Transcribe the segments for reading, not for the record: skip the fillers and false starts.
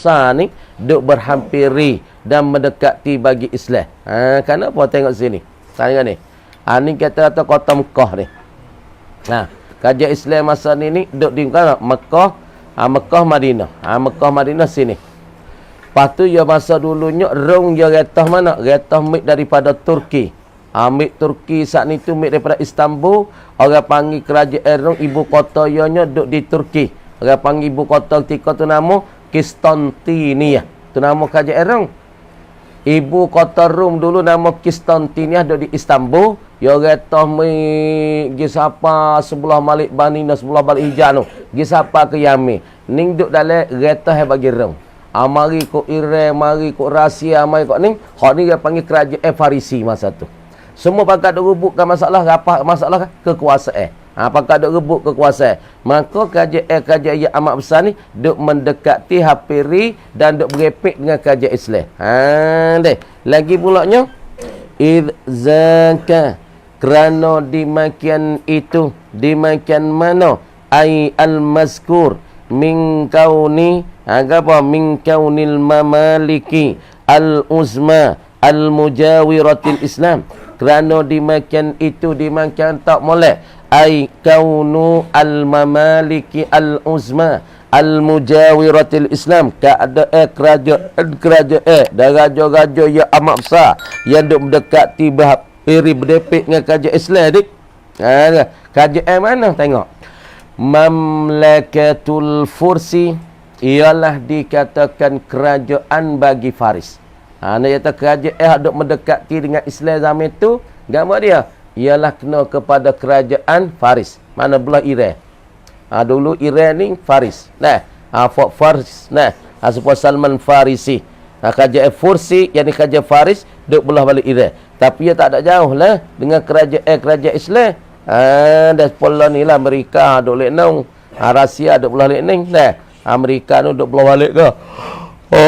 besar ni duk berhampiri dan mendekati bagi Islam. Kenapa tengok sini? Tengok ni. Ni kata kota Mekah ni. Kerajaan Islam masa ni duk di Mekah, Mekah Madinah. Mekah Madinah sini. Lepas tu ya masa dulunya Rom ya retah mana? Retah mik daripada Turki. Mik Turki saat ni tu mik daripada Istanbul. Orang panggil kerajaan Rom, ibu kota ianya duk di Turki. Orang panggil ibu kota ketika tu nama Konstantinia. Tu nama kerajaan Rom. Ibu kota Rom dulu nama Konstantinia duk di Istanbul. Ya retah mik gi siapa sebelah Malik Banina, sebelah balik Hijaz tu. Gi siapa ke Yamin. Ning duk dalam retah bagi Rom. Mari kok Iran, mari kok Rusia, mari kok ni. Hak ni dia panggil kerajaan Farisi masa tu. Semua pakat duk rebutkan masalah apa? Masalah kekuasaan. Pakat duk rebut kekuasaan. Maka kerajaan yang amat besar ni duk mendekati hampiri dan duk berepek dengan kerajaan Islam. Deh. Lagi pulaknya id zaka, kerana dimakian itu, dimakian mana ai al-mazkur min kauni apa min kaunil mamaliki al-uzma al-mujawiratil Islam, kerana dimakan itu dimakan tak molek ai kaunu al-mamaliki al-uzma al-mujawiratil Islam, keadaan kerajaan dan raja-raja yang amat besar yang duk mendekati berdepek dengan kerajaan Islam dik. Kerajaan mana tengok? Mamlakatul Fursi ialah dikatakan kerajaan bagi Faris. Nak kata kerajaan duk mendekati dengan Islam zaman itu, gambar dia ialah kena kepada kerajaan Faris. Mana belah Iran. Dulu Iran ni Faris. Faris. Supaya Salman Farisi. Kerajaan Fursi yang kerajaan Faris duk belah balik Iran. Tapi ia tak ada jauh lah dengan kerajaan Islam. Dah pola ni lah Amerika duk lek nang. Rusia duk belah lek nang dah. Amerika tu duk belah balik ke.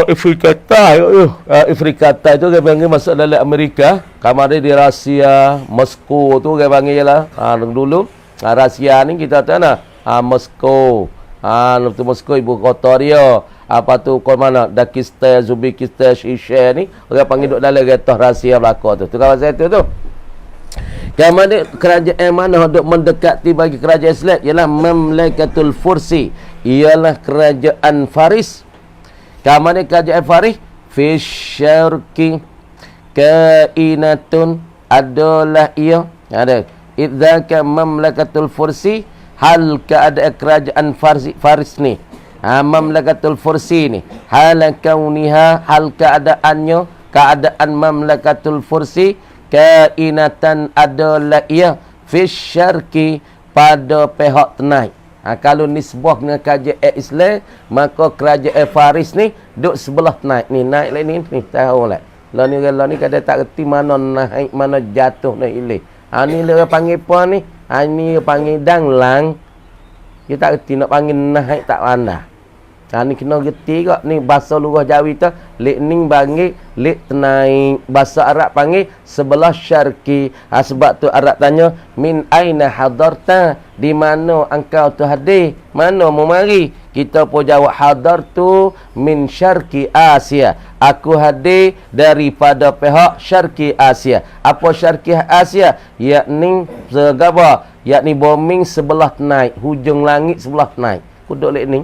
Afrika tu dia panggil masuk dalam Amerika. Kemarin di Rusia, Moskow tu dia panggil lah. Dulu Rusia ni kita tahu nah. Moskow. Lepas tu Moskow ibu kota dia. Apa tu kau mana? Dagestan, Uzbekistan, Shisha ni orang panggil duk dalam getah Rusia belaka tu. Tu kawasan tu. Kemudian kerajaan mana duk mendekati bagi kerajaan Islam ialah Mamlakatul Fursi, ialah kerajaan Faris. Kemudian kerajaan Faris fi syarqi kainatun adalah ia ada idzaka Mamlakatul Fursi, hal keadaan kerajaan Faris ni. Mamlakatul Fursi ni hal kauniha, hal keadaannya, keadaan Mamlakatul Fursi kainatan adalah ia fi syarqi pada pihak tenai. Kalau nisbah dengan kerajaan Islam, maka kerajaan Faris ni duk sebelah tenai. Ni naik lah ni tahu lah. Lah ni kadang tak reti mana naik mana jatuh naik ilih. Ni dia panggil apa ni? Ni panggil danglang. Dia tak reti nak panggil naik tak pandai. Ni kena reti kak. Ni bahasa luar Jawi tu lek ning panggil lek tenai. Bahasa Arab panggil sebelah syarqi. Sebab tu Arab tanya min aina hadarta, di mana engkau tu hadir, mana mau mari. Kita pun jawab hadartu min syarqi Asia, aku hadir daripada pihak syarqi Asia. Apa syarqi Asia? Yakni segala, yakni bombing sebelah naik, hujung langit sebelah naik. Aku duduk lek ni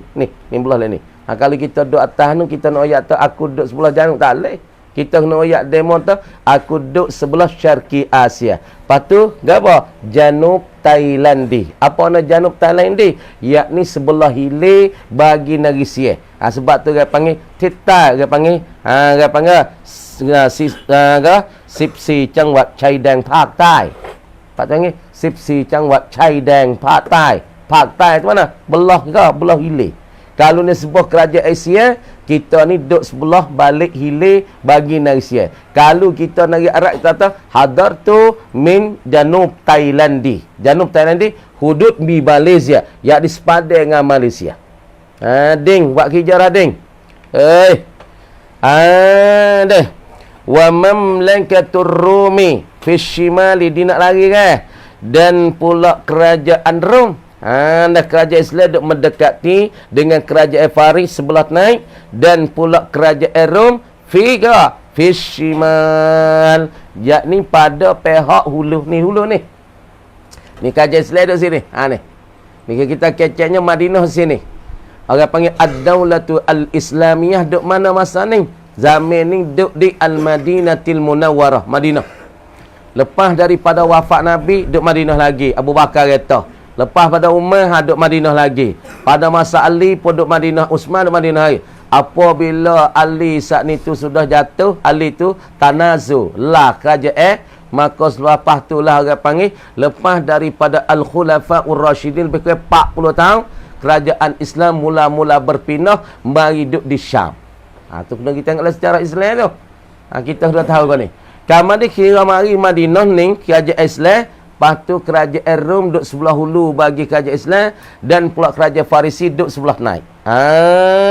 belah lek ni. Kalau kita duduk atas tu, kita nak ayat tu aku duduk sebelah jantung tak leh. Kita nak ayat demo tu aku duduk sebelah syarqi Asia. Lepas tu gapo? Janub Thailandi. Apa nak janub Thailandi? Yakni sebelah hilir bagi negeri Sia. Sebab tu dia panggil Tita, dia panggil dia panggil Sipsi Changwat Chai Dang Pak Tai. Pak panggil Sipsi Changwat Chai Dang Pak Tai. Pak Tai tu mana? Belah ke? Belah hilir. Kalau ni sebuah kerajaan Asia, kita ni duduk sebelah balik hilir bagi negeri Sia. Kalau kita negeri Arab, kita kata hadartu min Janub Thailandi. Janub Thailandi hudud bi Malaysia, yang di sepadan dengan Malaysia. Ding, buat kijarah ding. Deh. Wa mamlakatur Rumi fi shimali, dia nak lari kan? Dan pula kerajaan Rom Dah kerajaan Islam duk mendekati dengan kerajaan Faris sebelah naik, dan pula kerajaan Rom fi shimal, yakni pada pihak hulu ni. Ni kerajaan Islam duk sini. Ni. Ni kita keceknya Madinah sini. Orang panggil ad-daulatu al-islamiyah duk mana masa ni? Zaman ni duk di Al-Madinatil Munawwarah, Madinah. Lepas daripada wafat Nabi, duk Madinah lagi. Abu Bakar kata. Lepas pada Umar, duk Madinah lagi. Pada masa Ali pun duk Madinah, Uthman duk Madinah lagi. Apabila Ali saat ni tu sudah jatuh, Ali tu tanazu lah kerajaan, maka selepas tu lah orang panggil, lepas daripada Al-Khulafa'ur Rasyidin lebih kurang 40 tahun, kerajaan Islam mula-mula berpindah mari duduk di Syam. Tu kena kita tengoklah secara Islam tu. Kita sudah tahu kan ni. Kamu ni kira mari Madinah ni kerajaan Islam, lepas tu kerajaan Rom duduk sebelah hulu bagi kerajaan Islam, dan pula kerajaan Farisi duduk sebelah naik.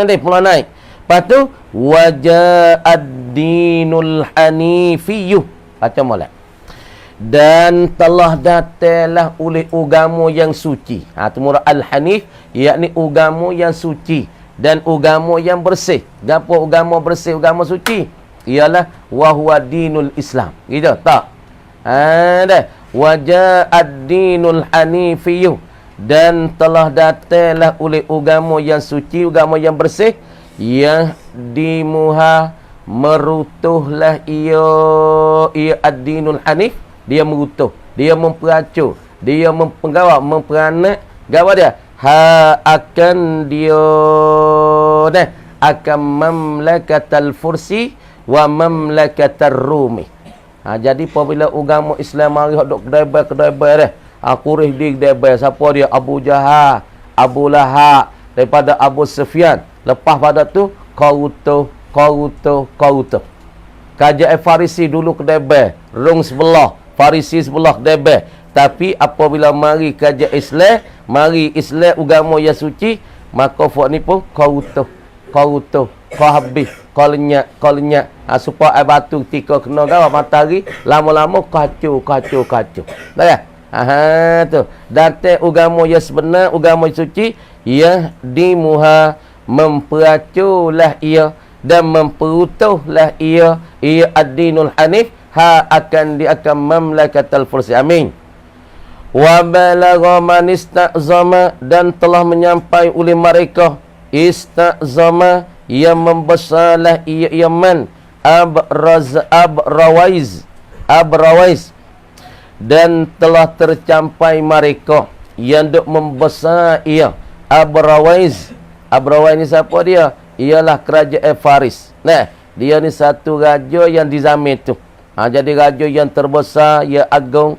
Dia pula naik. Lepas tu waja'ad-dinul hanifiyyu. Baca molek. Dan telah datanglah oleh agama yang suci. Tu murad al-hanif, yakni agama yang suci dan agama yang bersih. Gapo agama bersih, agama suci? Ialah wahwa dinul Islam. Gitu tak? Dah. Waja'ad-dinul hanifiyyu, dan telah datanglah oleh agama yang suci, agama yang bersih, yang dimuha merutuhlah ia ad-dinul hanif. Dia merutuh, dia memperacur, dia mempenggawa, memperanak. Gawa dia akan dia akan mamlakatal fursi wa mamlakatar rumi. Jadi apabila agama Islam mari dok kedai-kedai Quraisy di kedai, siapa dia? Abu Jahal, Abu Lahab, daripada Abu Sufyan. Lepas pada tu Qarutuh. Kerajaan Farisi dulu kedai, Rom sebelah, Farisi sebelah kedai. Tapi apabila mari kerajaan Islam, mari Islam agama yang suci, maka fak ni pun Qarutuh, kau habis, kau lenyak. Supaya air batu ketika kena gawa matahari, lama-lama kacau. Dah ya? Tu. Datang agama yang sebenar, agama yang suci, yang dimuha memperacurlah ia dan memperutuhlah ia ad-dinul hanif, akan mamlakatal fursi. Amin. Wa balagha man istazama, dan telah menyampai oleh mereka istazama yang membesarlah ia Yaman Abrawais, dan telah tercapai mereka yang duk membesar ia Abrawais ni siapa dia? Ialah kerajaan Faris. Dia ni satu raja yang di zaman tu. Jadi raja yang terbesar, ya agung.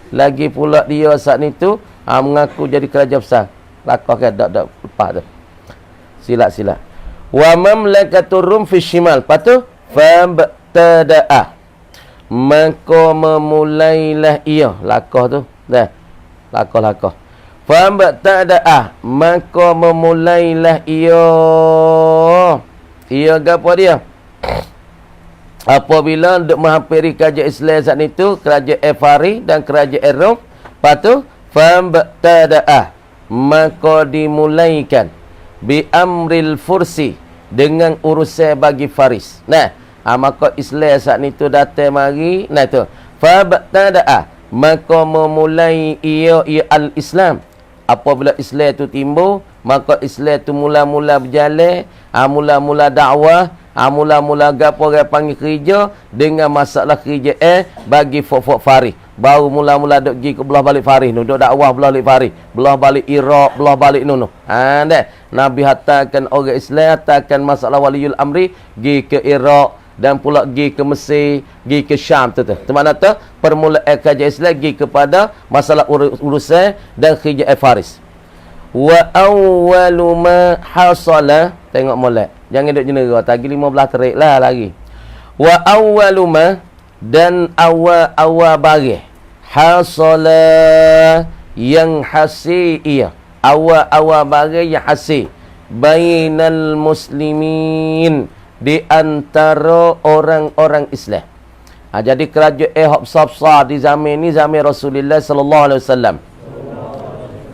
Lagi pula dia saat ni tu mengaku jadi kerajaan besar. Lakah kan dak lepas tu. Silat. Wa mamlakatur rum fi shimal. Lepas tu fabtada'a, maka memulailah ia. Lakah tu. Lakah. Fabtada'a, maka memulailah ia. Ia gapo dia? Apabila duk menghampiri kerajaan Islam saat itu, kerajaan Faris dan kerajaan Rom, lepas tu fabtada'a, maka dimulaikan bi amril fursi, dengan urusan bagi Faris. Maka Islam saat itu datang mari. Tu fabtada'a, maka memulai ia al-Islam. Apabila Islam itu timbul, maka Islam itu mula-mula berjalan, mula-mula dakwah, mula-mula gapo orang panggil kerja dengan masalah kerja bagi fok-fok Faris. Baru mula-mula duk pergi ke belah balik Faris, duk dakwah belah balik Faris, belah balik Iraq, belah balik Nabi hantarkan orang Islam, hantarkan masalah waliul amri pergi ke Iraq, dan pula pergi ke Mesir, pergi ke Syam tu. Mana tu permulaan kerajaan Islam pergi kepada masalah urusan dan kerajaan Faris. Wa awwalu ma hasala, tengok molek. Jangan duk jenera, tagi 15 terik lah lagi. Wa awwalu ma, dan awal barih, hasala yang hasil ia. Awal barih yang hasil bainal muslimin, di antara orang-orang Islam. Jadi kerajaan hak besar di zaman ni, zaman Rasulullah sallallahu alaihi wasallam.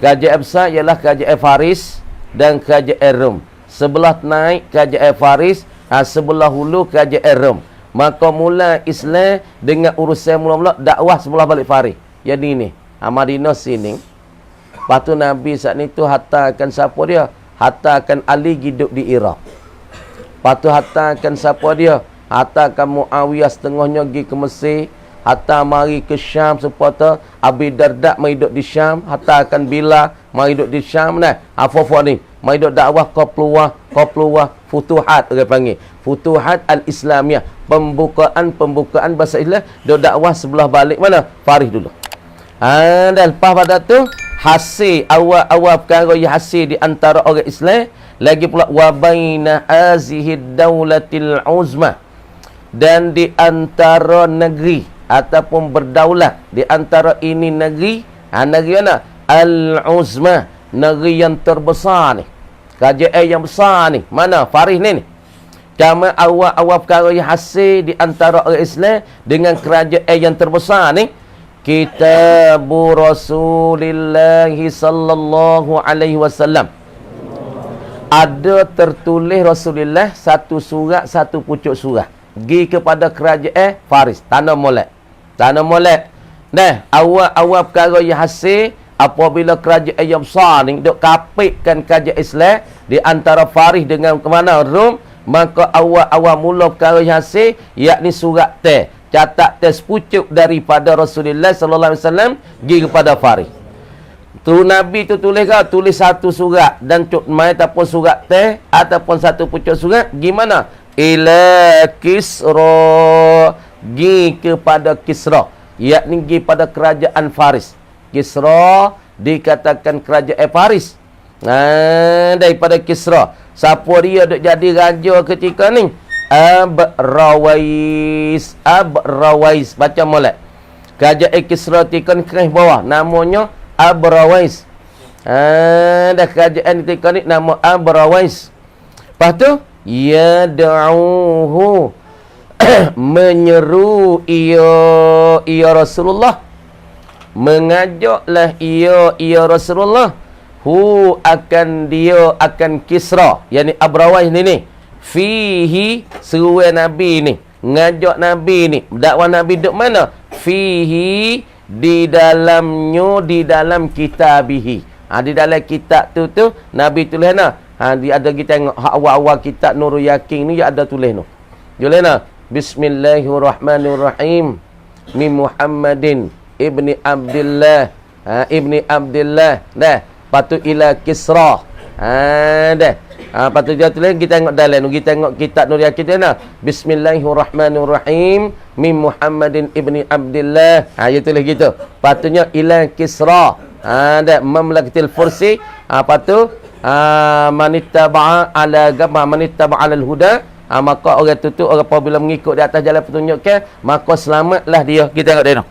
Kerajaan besar ialah kerajaan Faris dan kerajaan Rom. Sebelah naik kerajaan Faris, sebelah hulu kerajaan Rom. Maka mula Islam dengan urusan mula-mula dakwah sebelah balik Faris. Jadi ni, Madinah sini. Lepas tu Nabi saat ni tu hantarkan siapa dia? Hantarkan Ali hidup di Iraq. Lepas tu hantarkan siapa dia? Hantarkan Muawiyah setengahnya pergi ke Mesir. Hatta mari ke Syam supaya Abi Darda mari duduk di Syam, hatta akan Bilal mari duduk di Syam nah. Apa-apa ni, mari duduk dakwah qapluwah futuhat orang panggil. Futuhat al-Islamiyah, pembukaan bahasa Islam, duduk dakwah sebelah balik mana? Faris dulu. Dan lepas pada tu hasil awal-awal perkara yang hasil di antara orang Islam, lagi pula wa baina azihid daulatil uzma, dan di antara negeri ataupun berdaulat di antara ini negeri, negeri mana? Al-Uzma, negeri yang terbesar ni. Kerajaan yang besar ni. Mana? Faris ni. Kama awal-awal perkara yang hasil di antara orang Islam dengan kerajaan yang terbesar ni. Kitabu Rasulillah sallallahu alaihi wasallam. Ada tertulis Rasulullah satu surat, satu pucuk surat. Pergi kepada kerajaan Faris, tanah Molek. Nah, awal-awal perkara yang hasil apabila kerajaan yang besar ni duk kapitkan kerajaan Islam di antara Faris dengan ke mana? Rom. Maka awal-awal mula perkara yang hasil yakni surat teh, catat teh sepucuk daripada Rasulullah sallallahu alaihi wasallam pergi kepada Faris. Tu Nabi tu tulis satu surat dan mai ataupun surat teh ataupun satu pucuk surat gimana? Ila Kisra, gi kepada Kisra, yakni gi pada kerajaan Faris. Kisra dikatakan kerajaan Faris. Daripada Kisra. Siapa dia duk jadi raja ketika ni? Abrawais baca molek. Kerajaan Kisra ketika ni keras bawah, namanya Abrawais. Dah kerajaan ketika ni nama Abrawais. Lepas tu yad'uhu menyeru ia Rasulullah, mengajaklah ia Rasulullah akan Kisra, yakni Abrawais ni fihi, seruan Nabi ni, ngajak Nabi ni, dakwah Nabi duk mana? Fihi, di dalam kitabihi. Di dalam kitab tu Nabi tulis nah. Dia ada kita tengok awal-awal kitab Nurul Yakin ni dia ada tulis tu. Tulis nah. Bismillahirrahmanirrahim. Min Muhammadin ibni Abdullah. Ibni Abdullah. Dah. Patu ila Kisra. Dah. Patu dia tulis kita tengok dalam tu. Kita tengok kitab Nurul Yakin dia nah. Bismillahirrahmanirrahim. Min Muhammadin ibni Abdullah. Dia tulis gitu. Patunya ila Kisra. Dah Mamlakatil Fursi. Patu manittaba'a ala gama manittaba'a al huda, maka orang tutup orang apabila mengikut di atas jalan petunjuk ke, maka selamatlah dia. Kita tengok dia.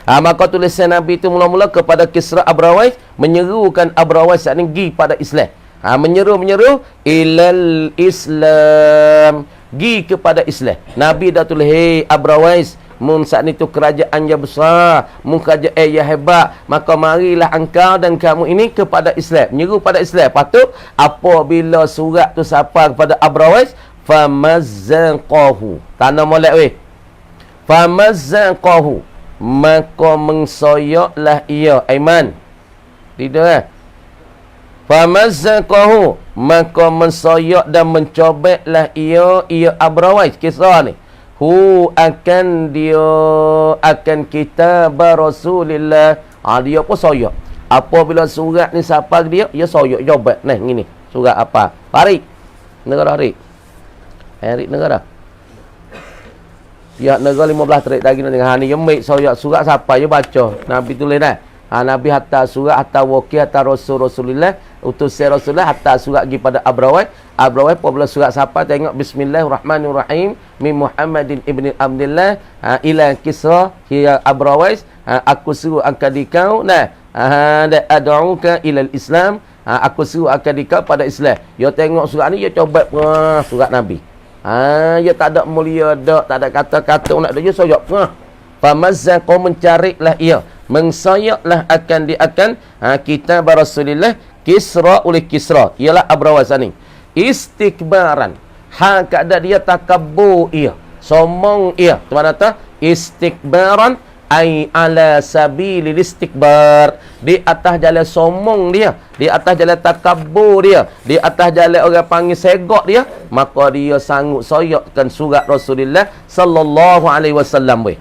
Maka tulisan Nabi itu mula-mula kepada Kisra Abrawais, menyerukan Abrawais saat ini pergi pada Islam. Menyeru ilal Islam, pergi kepada Islam. Nabi dah tulis, hey Abrawais, mun saat itu kerajaan yang besar, mun kerajaan yang hebat, maka marilah engkau dan kamu ini kepada Islam, menyeru pada Islam. Patut apabila surat tu sampai kepada Abrawais, famazzaqahu, tanah molek weh, famazzaqahu, maka mengsoyoklah ia Aiman, tidak famazzaqahu, maka mensoyok dan mencobeklah ia Abrawais Kisra ni akan kitab Rasulillah. Dia pun soyak. Apabila surat ni sampai dia soyak jawab. Nah, gini. Surat apa? Farid. Negara Farid. Farid negara. Pihak negara 15 tarik lagi dengan ni yemik soyak surat siapa je baca. Nabi tulis dah. Nabi hantar surat, hantar wakil, hantar Rasulullah, utusan Rasulullah, hantar surat pergi pada Abrawais. Abrawais apabila surat siapa tengok Bismillahirrahmanirrahim min Muhammadin ibni Abdullah ila Kisra hiya Abrawais, aku suruh akan dikau ad'uka ila Islam, aku suruh akan dikau pada Islam. Dia tengok surat ni dia coba surat Nabi. Dia tak ada mulia dak, tak ada kata-kata nak dia soyak. Famazza kau mencarilah ia Mengsoyaklah kitab Rasulullah Kisra oleh Kisra. Ialah Abrawas ni. Istikbaran. Kada dia takabbur ia. Somong ia. Tu mana tu? Istikbaran ai ala sabilil istikbar. Di atas jalan somong dia, di atas jalan takabbur dia, di atas jalan orang panggil segok dia, maka dia sanggup soyakkan surat Rasulullah sallallahu alaihi wasallam weh.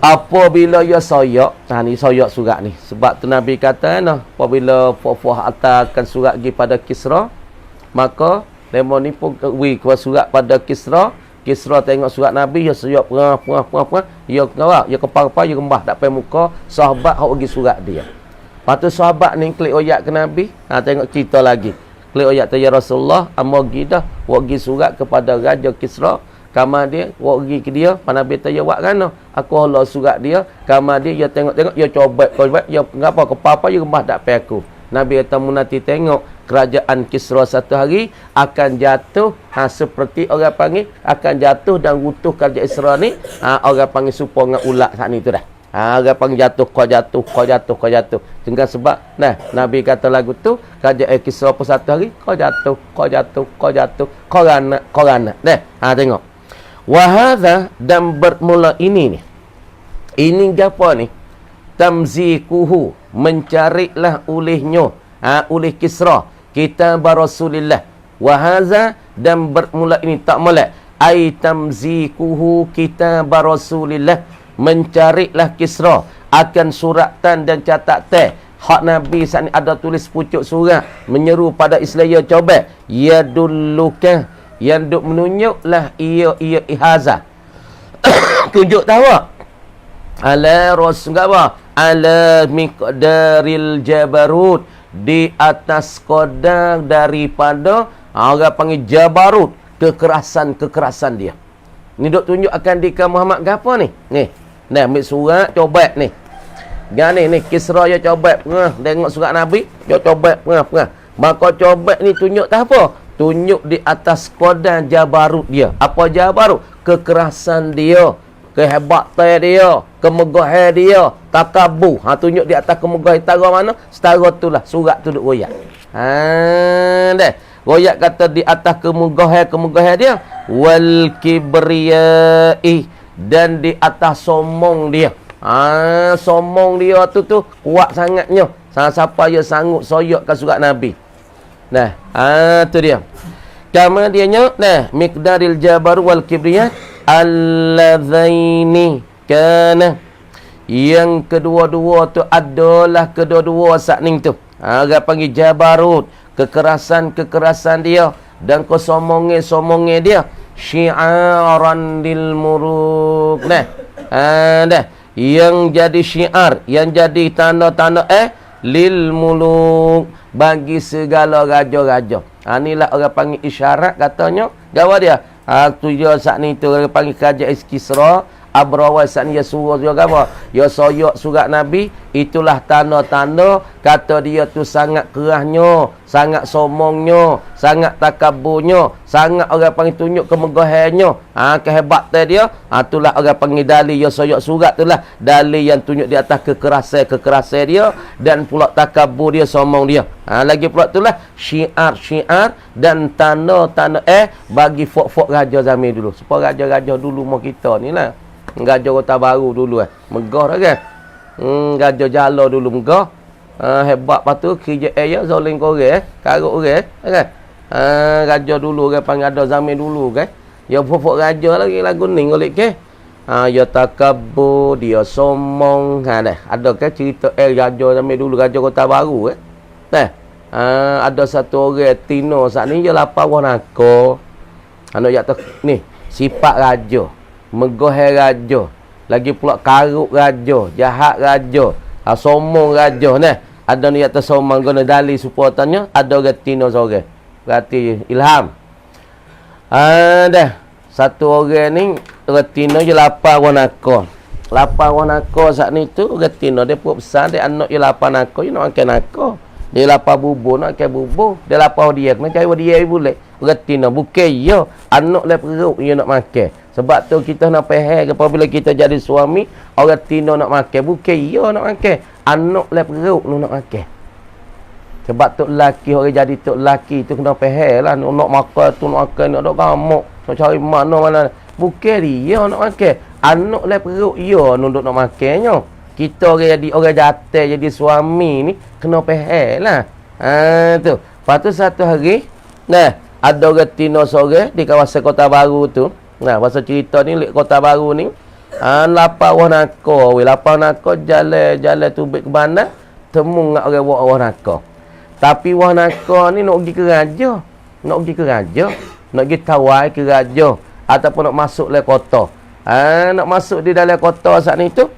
Apabila ia soyak, ni soyak surat ni. Sebab tu Nabi kata apabila puah ataskan surat pergi pada Kisra, maka demo ni pun surat pada Kisra. Kisra tengok surat Nabi, dia soyak perah. Dia kepar-kepar, dia rembah tak payah muka. Sahabat hak pergi surat dia. Lepas tu sahabat ni klik oyak ke Nabi. Tengok cerita lagi. Klik oyak tu, ya Rasulullah, amba pergi dah. Pergi surat kepada Raja Kisra. Kamar dia, pergi ke dia. Pak Nabi tu, ya buat kan? Aku halau surat dia. Kamar dia, dia tengok-tengok, dia cobat. Dia ngapa kepar-kepar, dia rembah tak payah aku. Nabi kata, nanti tengok kerajaan Kisra satu hari akan jatuh seperti orang panggil akan jatuh dan runtuh kerajaan Kisra ni orang panggil supo dengan ulat saat ni tu dah. Orang panggil jatuh kau jatuh. Dengan sebab Nabi kata lagu tu kerajaan Kisra pun satu hari kau jatuh kau ranak. Tengok. Wa hadza dan bermula ini ni. Ini apa ni? Tamzikuhu, mencarilah olehnya oleh Kisra kitab Rasulullah. Wa hadza dan bermula ini tak molek ai tamzikuhu kitab Rasulullah, mencarilah Kisra akan suratan dan catatan hak Nabi saat ni ada tulis pucuk surat menyeru pada Islam coba yadulluka yang duk menunjuklah ia ihaza tunjuk tahu ala rasul apa ala miqdaril jabarut, di atas qadar daripada orang panggil jabarut, kekerasan dia. Ni dok tunjuk akan dika Muhammad gapo ni? Ni ambil surat cobat ni. Ni Kisra dia cobat tengok surat Nabi, dia cobat Maka cobat ni tunjuk tak apa? Tunjuk di atas qadar jabarut dia. Apa jabarut? Kekerasan dia, kehebatan dia, kemegahan dia, takabur. Tunjuk di atas kemegahan setara mana? Setara tu lah surat tu duk royak. Dah. Royak kata di atas kemegahan dia wal kibriyai, dan di atas somong dia. Somong dia tu kuat sangatnya. Siapa yang sanggup soyakkan surat Nabi. Tu dia. Kemudiannya miqdaril jabar wal kibriyah alladzaini kana, yang kedua-dua tu adalah kedua-dua sakning tu. Orang panggil jabarut, kekerasan dia dan kesomonge dia syiaran lil muruk. Yang jadi syiar, yang jadi tanda-tanda lil muluk, bagi segala raja-raja. Inilah orang panggil isyarat katanya. Gawa dia. Tu dia saat ni tu orang panggil kerajaan Kisra. Abrawas saat ni dia suruh dia apa? Dia soyak surat Nabi. Itulah tanda-tanda kata dia tu sangat kerahnya, sangat somongnya, sangat takaburnya, sangat orang panggil tunjuk kemegahannya, kehebatan dia. Itulah orang panggil dalil dia soyak surat tu lah. Dalil yang tunjuk di atas kekerasan dia dan pula takabur dia, somong dia. Lagi pula itulah syiar dan tanda-tanda bagi fok-fok raja zaman dulu. Supaya raja-raja dulu mau kita ni lah. Raja kota baru dulu megah dah kan. Raja Jala dulu megah. Hebat patu kerja ya zalim korang karuk orang kan. Raja dulu orang panggil ada zaman dulu kan. Ya fok raja lagi lagu ni golek ke. Ya takabur, dia somong. Dah. Ada kan cerita raja zaman dulu, raja kota baru ada satu orang Tino saat ni dia lapar wanako. Anak yak ni sifat raja, megohai raja, lagi pula karuk raja, jahat raja, somong raja ni. Ada ni atas somong guna dalil supportannya, ada orang Tino seorang. Berarti ilham. Dah. Satu orang ni orang Tino je lapar wanako. Lapar wanako saat ni tu orang Tino dia pun besar dia anak dia lapar nako, dia nak makan nako. Dia lapar bubur nak ke bubur. Dia lapar dia kena cari dia boleh. Berarti nak bukan yo anak le perut dia nak makan. Sebab tu kita nak faham apabila kita jadi suami, orang tino nak makan bukan yo nak makan. Anak le perut nak makan. Sebab tu lelaki orang jadi tu lelaki tu kena faham lah nak makan tu nak makan nak dok gamuk. Nak cari mana. Bukan dia nak makan. Anak le perut yo nak makannya. Kita orang jatuh jadi suami ni kena faham lah. Tu. Lepas tu satu hari, ada orang tino sore di kawasan Kota Baru tu. Pasal cerita ni Kota Baru ni, lapar wah nako, lapar nako jalan tubik ke bandar, temu ngak orang wah nako. Tapi wah nako ni nak pergi ke raja. Nak pergi tawai ke raja ataupun nak masuk le kota. Nak masuk di dalam kota saat ni tu,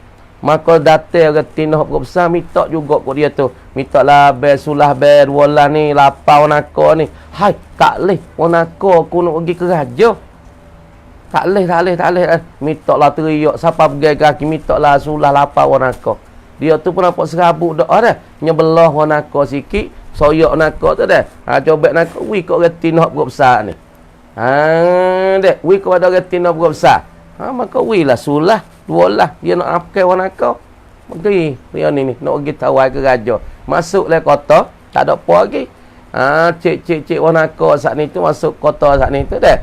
maka datang orang tino hok besar minta juga kat dia tu. Minta lah sulah ber wala ni lapar nako ni. Hai, tak leh nako aku nak pergi ke raja. Tak leh. Minta lah teriak siapa pergi kaki minta lah sulah lapar nako. Dia tu pun nampak serabut dak dah. Nyebelah nako sikit, soyak nako tu dah. Cobek nako wi kat orang tino hok besar ni. Dek, wi kat orang tino hok besar. Maka wi lah sulah dualah dia nak apkai warna kau. Pergi dia ni nak pergi tawai ke raja. Masuk le kota, tak ada apa lagi. Cik warna kau saat ni tu masuk kota saat ni tu dah.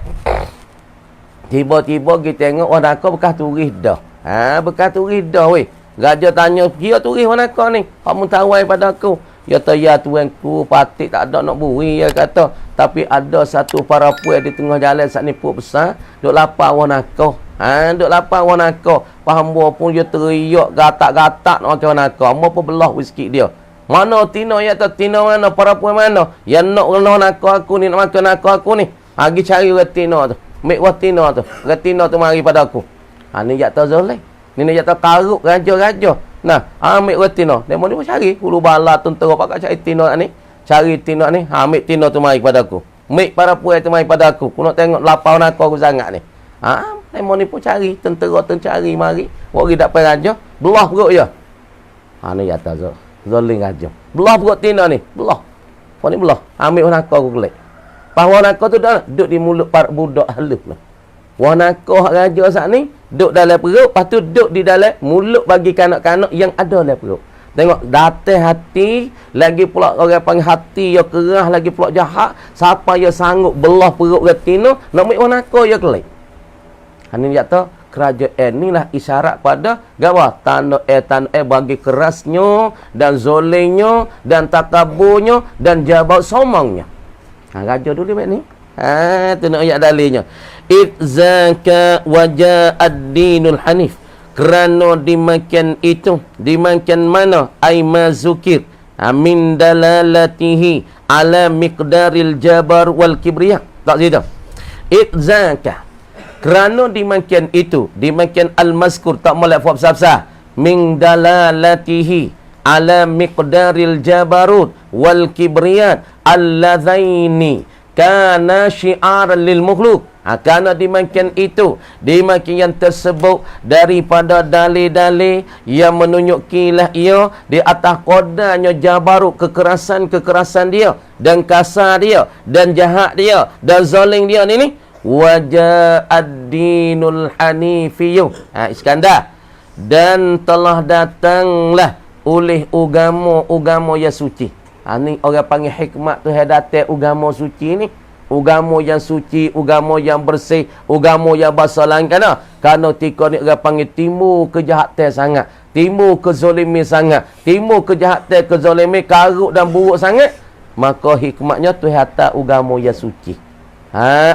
Tiba-tiba kita tengok warna kau bekas turis dah. Bekas turis dah weh. Raja tanya, "Dia turis warna kau ni? Kamu tawai pada aku?" Ya tu ya tuanku, patik tak ada nak buri dia kata. Tapi ada satu para puai di tengah jalan saat ni pun besar, duk lapar warna kau. Duk lapar warna kau. Hamba pun dia teriak gatak-gatak nak makan nako. Hamba pun belah whisky dia. Mana tino ya tu? Tino mana? Para puan mana? Yang nak nako aku ni, nak makan nako aku ni. Pergi cari orang tino tu. Mek wah tino tu. Orang tino tu mari pada aku. Ni jak tahu zoleh. Ni jak tahu karuk raja-raja. Mek orang tino. Demo ni pun cari. Hulu bala tentera pakai cari tino ni. Cari tino ni. Mek tino tu mari pada aku. Mek para puan tu mari pada aku. Aku nak tengok lapar nako aku sangat ni. Lemon ni pun cari, tentera cari mari. Wari dapat raja, belah perut dia. Ni kata zoling raja. Belah perut tina ni, belah. Kau ni belah. Ambil wanako aku kelek. Pas wanako tu dah duduk di mulut para budak halus lah. Wanako raja saat ni duduk dalam perut, lepas tu duduk di dalam mulut bagi kanak-kanak yang ada dalam perut. Tengok datang hati, lagi pula orang panggil hati yang kerah, lagi pula jahat. Siapa yang sanggup belah perut tina, nak ambil wanako yang kelek. Ini kata kerajaan inilah isyarat pada gawa tanda bagi kerasnya dan zolingnya dan takaburnya dan jabal sombongnya. Raja dulu baik ni. Tu nak ayat dalilnya. Idzaka waja ad-dinul hanif. Kerana dimakan itu, dimakan mana? Ai mazukir min dalalatihi ala miqdaril jabar wal kibriya. Tak situ. Idzaka kerana dimakan itu, dimakan al-mazkur tak molek fab sabsa min dalalatihi ala miqdaril jabarut wal kibriyat alladzaini kana syi'aran lil makhluk. Kerana dimakan itu, dimakan yang tersebut daripada dalil-dalil yang menunjukilah ia di atas kodanya jabarut, kekerasan dia dan kasar dia dan jahat dia dan zalim dia ni wajah ad-dinul hanifiyyu. Iskandar, dan telah datanglah oleh agama yang suci. Ni orang panggil hikmat tu datang agama suci ni. Agama yang suci, agama yang bersih, agama yang basalan kerana tika ni orang panggil timur kejahatan sangat, timur kezaliman sangat, timur kejahatan kezaliman karuk dan buruk sangat. Maka hikmatnya tu hatta agama yang suci.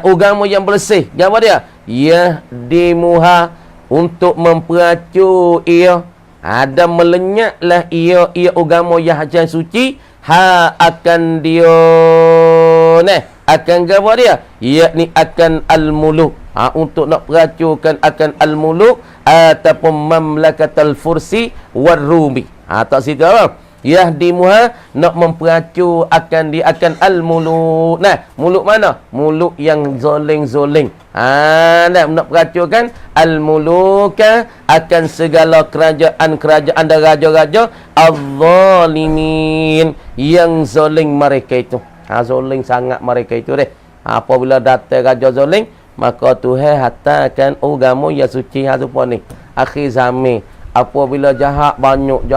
Agama yang bersih. Apa dia? Yahdimuha, untuk memperacu ia. Ada melenyaklah ia agama yang hajan suci. Akan dia akan apa dia? Yakni akan al-muluk. Untuk nak peracukan akan al-muluk ataupun mamlakatul fursi war rumi. Tak situ apa? Yahdimuha, nak memperacu akan al-muluk. Nah, muluk mana? Muluk yang zoling-zoling. Nak peracukan al-muluka akan segala kerajaan-kerajaan dan raja-raja al-zalimin, yang zoling mereka itu. Zoling sangat mereka itu deh. Apabila datang raja zoling, maka Tuhan hatakan agama yang suci hasupa ni. Akhir zaman, apabila jahat banyak,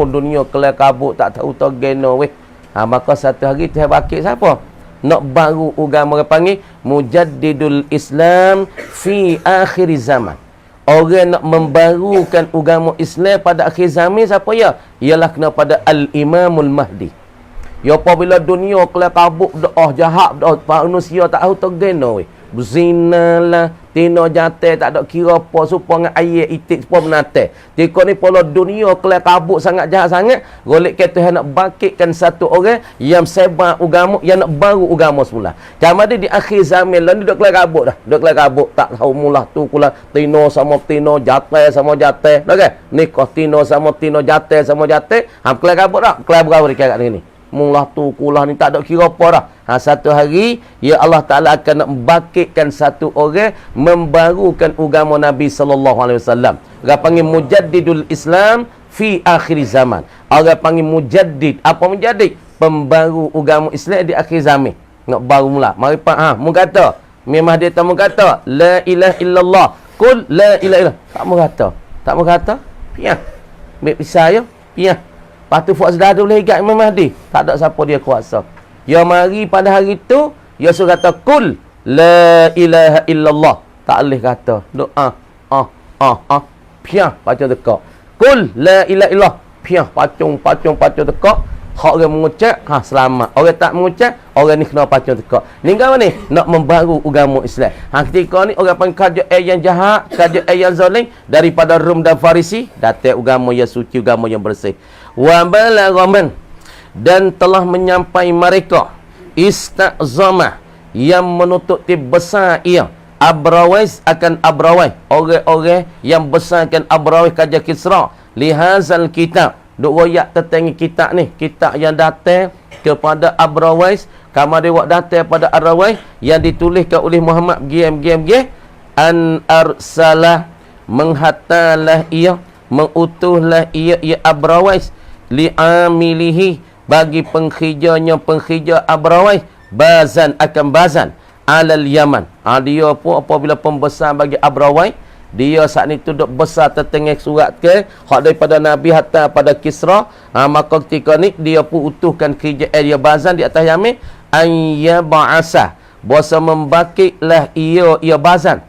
dunia kelak kabut tak tahu togeno weh. Maka satu hari Tuhan bakit siapa? Nak baru agama orang panggil Mujaddidul Islam fi akhir zaman. Orang nak membarukan agama Islam pada akhir zaman siapa ya? Ialah kena pada Al-Imamul Mahdi. Ya apabila dunia kelak kabut doa jahat doa manusia tak tahu togeno weh. Berzina lah, tino jatuh, tak ada kira apa, supaya dengan ayat itik, supaya menate. Jika ni pola dunia kelak kabut sangat jahat sangat, golek ke Tuhan nak bangkitkan satu orang yang sebar agama, yang nak baru agama semula. Kamu ada di akhir zaman lah, ni duduk kelak kabut dah. Duduk kelak kabut, tak tahu mulah tu kula tino sama tino, jatuh sama jatuh. Okay? Nikah tino sama tino, jatuh sama jatuh. Kelak kabut tak? Kelak berapa dia kat ni? Mulah tu kulah ni tak ada kira apa dah. Satu hari ya Allah Taala akan nak membangkitkan satu orang membarukan agama Nabi sallallahu alaihi wasallam. Orang panggil Mujaddidul Islam fi akhir zaman. Orang panggil mujaddid. Apa mujaddid? Pembaru agama Islam di akhir zaman. Nak baru mula. Mari pak mu kata, memang dia tak mu kata la ilaha illallah. Qul la ilaha illallah. Tak mu kata. Tak mu kata. Piah. Ambil pisau ya. Piah. Lepas tu Fuad Sedar boleh ingat Imam Mahdi. Tak ada siapa dia kuasa. Ya mari pada hari tu, ya suruh kata kul la ilaha illallah. Tak boleh kata. Doa. Piah baca tekak. Kul la ilaha illallah. Piah pacung tekak. Hak orang mengucap, selamat. Orang tak mengucap, orang ni kena pacung tekak. Ni apa ni? Nak membaru agama Islam. Ketika ni orang panggil kerajaan yang jahat, kerajaan yang zalim daripada Rom dan Farisi, datang agama yang suci, agama yang bersih. Wa balaghaman, dan telah menyampai mereka istazamah, yang menutup besar ia Abrawais akan Abrawais, orang-orang yang besarkan Abrawais kaja Kisra lihazal kitab. Duk royak tentang kitab ni, kitab yang datang kepada Abrawais, kamar dia wak datang pada Abrawais yang dituliskan oleh Muhammad gem an arsalah, menghatalah ia, mengutuhlah ia Abrawais li'amilihi, bagi penghijau Abrawais bazan akan bazan alal Yaman. Dia pun apabila pembesar bagi Abrawais, dia saat ni tu duk besar tertengah surat ke hak daripada Nabi hatta pada Kisra. Maka ketika ni dia pun utuhkan kerajaan dia bazan di atas Yaman, ayya ba'asa, bahasa membangkitlah ia bazan.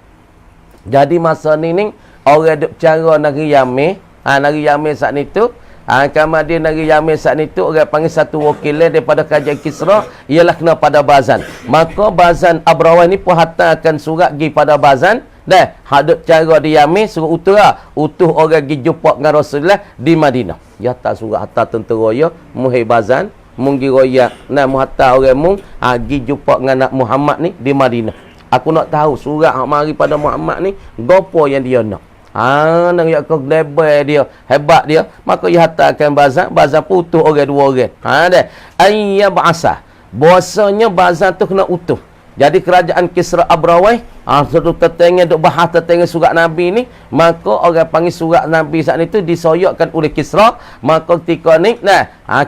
Jadi masa ni orang duk cara negeri Yaman, negeri Yaman saat ni tu, kamar dia negeri Yaman saat ni tu orang panggil satu wakil daripada kerajaan Kisra, ialah kena pada bazan. Maka bazan Abrawais ni pun hantarkan surat pergi pada bazan. Dah, hadap cara di Yaman suruh utuh orang pergi jumpa dengan Rasulullah di Madinah. Ya tak surat hantar tentera ya, muhibazan, munggi royak, nak muhatta orang mung, pergi jumpa dengan nak Muhammad ni di Madinah. Aku nak tahu surat hak mari pada Muhammad ni, gapo yang dia nak. Nang yak kau lebar dia, hebat dia, maka ia hantarkan bazan pun utuh orang dua orang. Dah. Ayya ba'asa. Bahasanya bazan tu kena utuh. Jadi kerajaan Kisra Abrawais, satu tetangga duk bahas tetangga surat Nabi ni, maka orang panggil surat Nabi saat itu disoyokkan oleh Kisra. Maka ketika ni,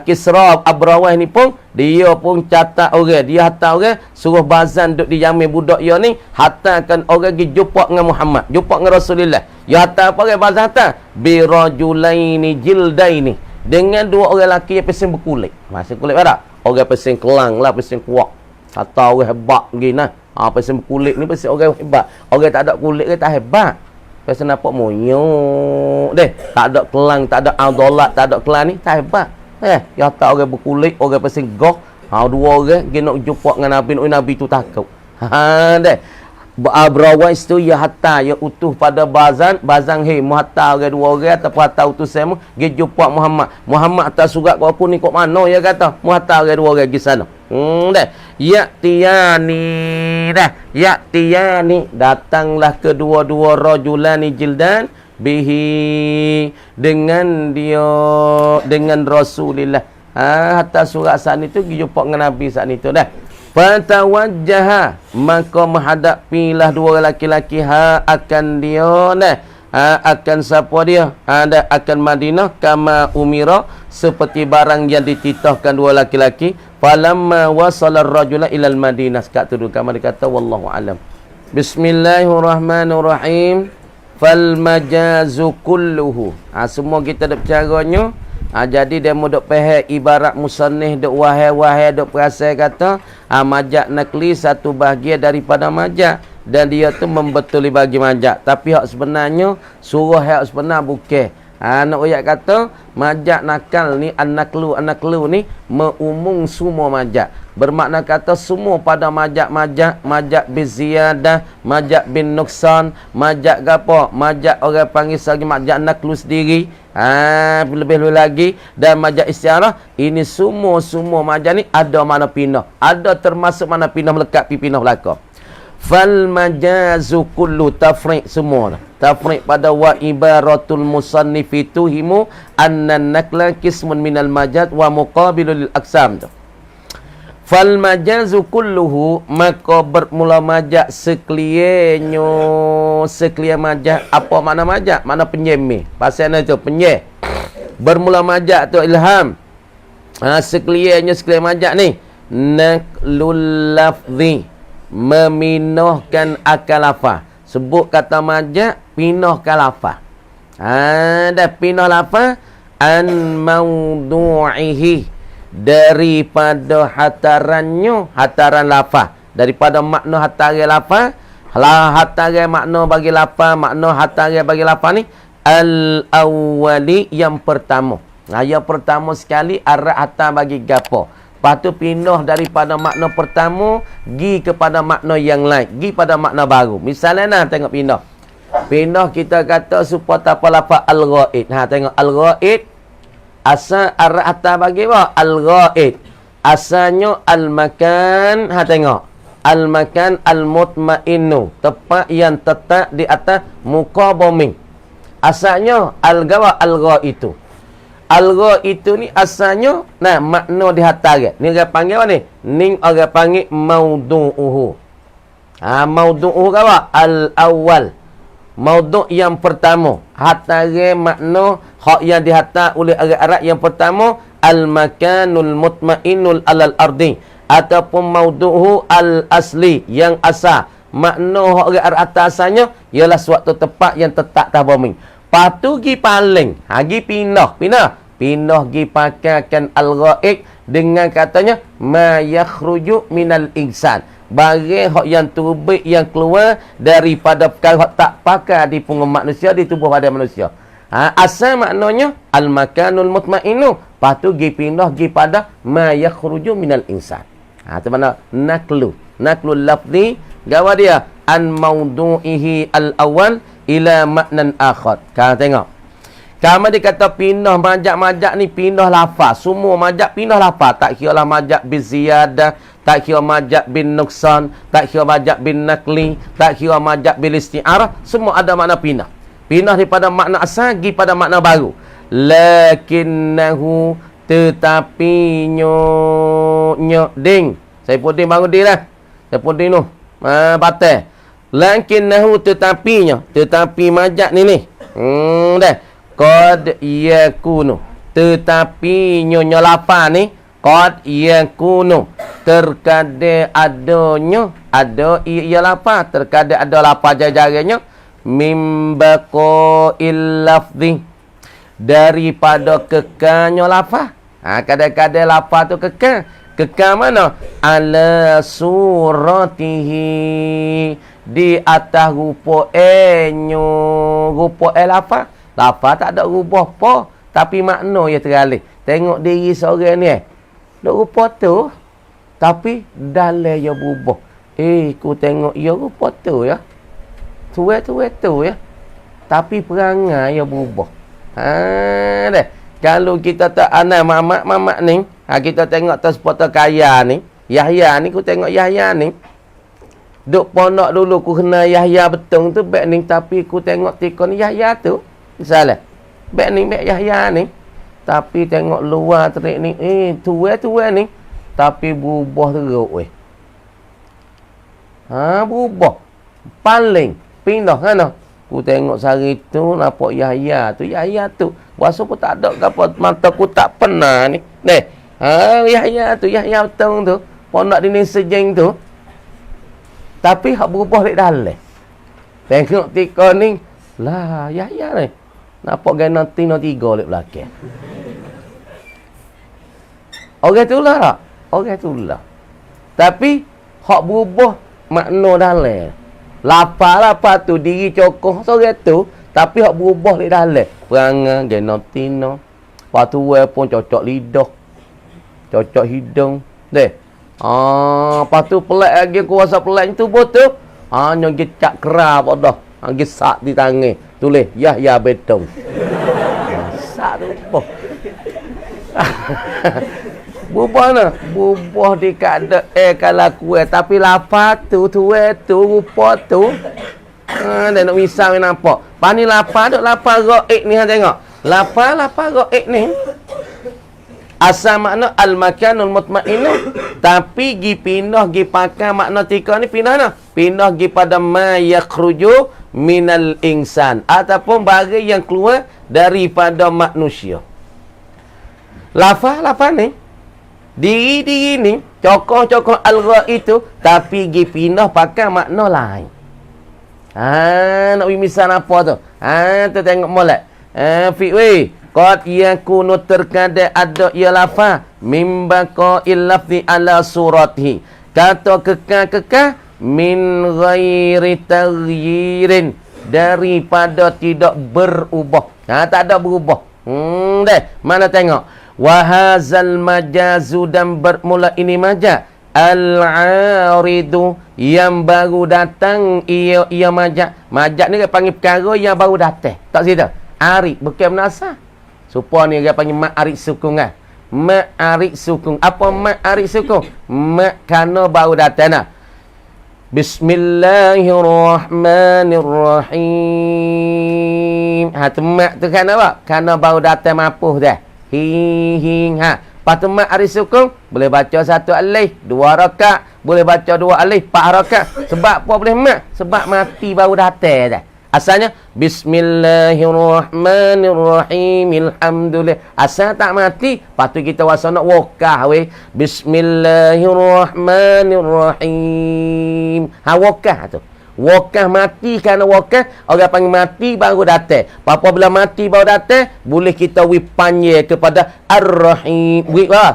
Kisra Abrawais ni pun, dia pun catat orang, dia hantar orang, suruh bazan duk di Yaman budak dia ni, hantarkan orang pergi jumpa dengan Muhammad, jumpa dengan Rasulullah. Ya hantar apa orang bazan hantar? Birajulaini jildaini, dengan dua orang lelaki yang pesing berkulit. Masih kulit apa? Orang pesing kelang lah, pesing kuak. Kata orang hebat lagi nah. Pasal kulit ni pasal orang hebat. Orang tak ada kulit ke tak hebat. Pasal nampak monyok deh. Tak ada kelang, tak ada adolat, tak ada kelang ni tak hebat. Ya tak orang berkulit, orang pasal goh. Dua orang pergi nak jumpa dengan Nabi tu takut. Deh. Abrawais tu ya hatta ya utuh pada bazan hei muhatta orang dua orang ataupun hatta utusan mu pergi jumpa Muhammad atas surat kau ni kok mana ya kata muhatta orang dua orang pergi sana. Dah. Ya'tiyani datanglah kedua-dua rajulani jildan, bihi dengan dia, dengan Rasulillah. Hatta surat saat itu jumpa dengan Nabi saat itu dah. Fatawajjaha, maka menghadapilah dua laki-laki akan dia dah. Akan siapa dia? Akan Madinah kama umira, seperti barang yang dititahkan dua laki-laki. Falamma wasala ar-rajula ilal Madinah. Sekat tu kamar dikata wallahu alam. Bismillahirrahmanirrahim. Fal majazu kulluhu. Semua kita dak bercaranya. Jadi dia mau dok faham ibarat musannif dok wahai dok perasai kata majak nakli satu bahagian daripada majak, dan dia tu membetuli bagi majak, tapi hak sebenarnya surah hak sebenar bukan. Nak ayat kata majak nakal ni an-naklu ni meumum semua majak. Bermakna kata semua pada majak biziyadah, majak bin nuksan, majak gapo, majak orang panggil sebagai majak naklu sendiri. Lebih lagi dan majak istiarah, ini semua majak ni ada mana pindah, ada termasuk mana pindah melekat pi pindah belaka. Fal majazu kullu tafriq semua. Tafriq pada wa ibaratul musannif tuhimu anna nakla qismun minal majaz wa muqabilul aqsam. Fal majazu kulluhu, maka bermula majaz sekaliannya, sekalian majaz. Apa makna majaz? Makna penyemih. Pasal itu penyeh. Bermula majaz tu ilham. Sekaliannya sekalian majaz ni naklul lafzi, meminahkan akal lafaz. Sebut kata majaz, pinahkan lafaz. Dah pinah lafaz an maudu'ihi, daripada hataran lafaz, daripada makna hataran lafaz. Hataran makna bagi lafaz, makna hataran bagi lafaz ni al-awwali, yang pertama. Yang pertama sekali arah hatar bagi gapo. Lepas tu pindah daripada makna pertama gi kepada makna yang lain, gi pada makna baru. Misalnya tengok pindah. Pindah kita kata supaya apa lafaz al-ghaid. Tengok al-ghaid asal arah atas bagi apa? Al-ghaid. Asalnya al-makan. Tengok. Al-makan al-mutmainnu, tempat yang tetap di atas muka bumi. Asalnya al-gawa al-ghaid itu. Al-gha itu ni asalnya makna di hataran. Ni orang panggil apa ni? Ni orang panggil maudu'uhu. Maudu'uhu apa? Al-awwal. Maudu' yang pertama. Hataran makna hak yang dihatar oleh orang Arab yang pertama al-makanul mutmainul alal ardi, ataupun maudu'uhu al-asli, yang asal. Makna hak orang Arab atasnya ialah suatu tempat yang tetap atas bumi. Patu gi paling, gi pindah gi pakaikan al-ghaib dengan katanya ma yakhruju minal insan, barang hak yang terbit yang keluar daripada perkara hak tak pakai di punggung manusia, di tubuh badan manusia. Asal maknanya al-makanul mutmainu, patu gi pindah gi pada ma yakhruju minal insan. Tu mana naklul lafzi, gawa dia an maudu'ihi al-awwal ila maknan akhar. Kau tengok. Kamu dikata pindah majak ni pindah lafaz. Semua majak pindah lafaz. Tak kira lah majak bin ziyadah, tak kira majak bin nuksan, tak kira majak bin nakli, tak kira majak bin isti'arah, semua ada makna pindah. Pindah daripada makna asal pergi pada makna baru. Lakinnahu, tetapi ding. Saya pun ding bangun dia lah. Saya pun ding tu. Batal. Lakinnahu, tetapi majak ni. Dah. Qad yakunu, tetapi nyonya lafaz ni qad yakunu, terkadang adanya, ada ia lafaz, terkadang ada lafaz jajarnya mimbaqail lafzi, daripada kekalnya lafaz. Kadang-kadang lafaz tu kekal mana? Ala suratihi, di atas rupa rupa lafaz. Lafaz tak ada rubah apa, tapi makna ia teralih. Tengok diri seorang ni duk rupa tu, tapi dalam ia berubah. Ku tengok ia rupa tu ya. Tua ya. Tapi perangai ia berubah. Dah. Kalau kita tak anai mamak ni, kita tengok tas foto kaya ni, Yahya ni, ku tengok Yahya ni. Duk pondok dulu ku kena Yahya betul tu baik ni, tapi ku tengok tikon Yahya tu Misalnya, bek ni, bek Yahya ni. Tapi tengok luar terik ni, tua ni. Tapi berubah teruk weh. Berubah. Paling pindah kan? Ku tengok sehari tu nampak Yahya tu. Puasa pun tak ada apa mata ku tak pernah ni. Yahya betul tu. Pondok dini sejeng tu. Tapi hak berubah lek dalam. Tengok tika ni, lah Yahya ni. Nampak gana tino 3 lek belakang. Orang tu lah tak? Orang tu lah. Tapi hak berubah makna dalam. Lapar tu diri cokoh sore tu, tapi hak berubah lek dalam. Perangai gana tino. Patu pun cocok lidah. Cocok hidung. Lepas tu pelik lagi kuasa pelik tu betul. Yang gecak kerap dah. Gesak di tangan. Tulis Yahya Betong. Sak tu apa? Berubah nah. Berubah di kada kalau kuat. Tapi lapar tu, rupa tu. Dia nak misal ni nampak. Pani lapar duk lapar go'ik ni tengok. Lapar go'ik ni. Asal makna al-makanul mutmainnu. Tapi gi pindah gi pakai makna tika ni pindah nah. Pindah gi pada ma yakhruju minal insan. Ataupun bagi yang keluar daripada manusia. Lafaz ni. Diri ni. Cokoh al-gha itu. Tapi gi pindah pakai makna lain. Nak misal apa tu? Tu tengok molek. Fi'wi. Qad yakunu terkadang ada ia lafaz mimbaqa illafzi ala suratihi. Kata kekal min ghairi taghyirin, daripada tidak berubah. Tak ada berubah. Mana tengok. Wa hazal majazu, dan bermula ini majaz. Al-aridu, yang baru datang ia majaz. Majaz ni dia panggil perkara yang baru datang. Tak situ. Arid bukan menasah. Supaya ni dia panggil ma'arid sukun kan. Ma'arid sukun. Apa ma'arid sukun? Kerana baru datang lah. Bismillahirrahmanirrahim. Tu mak tu kan apa? Kerana baru datang mapuh dah. Lepas tu ma'arid sukun. Boleh baca 1 alif, 2 rakaat. Boleh baca 2 alif, 4 rakaat. Sebab apa boleh mak? Sebab mati baru datang dah. Asalnya Bismillahirrahmanirrahim. Alhamdulillah. Asal tak mati, patut kita wasana wakah weh. Bismillahirrahmanirrahim. Wakah tu. Wakah mati, kerana wakah orang panggil mati baru datang. Apabila mati baru datang, boleh kita panggil kepada Ar-Rahim.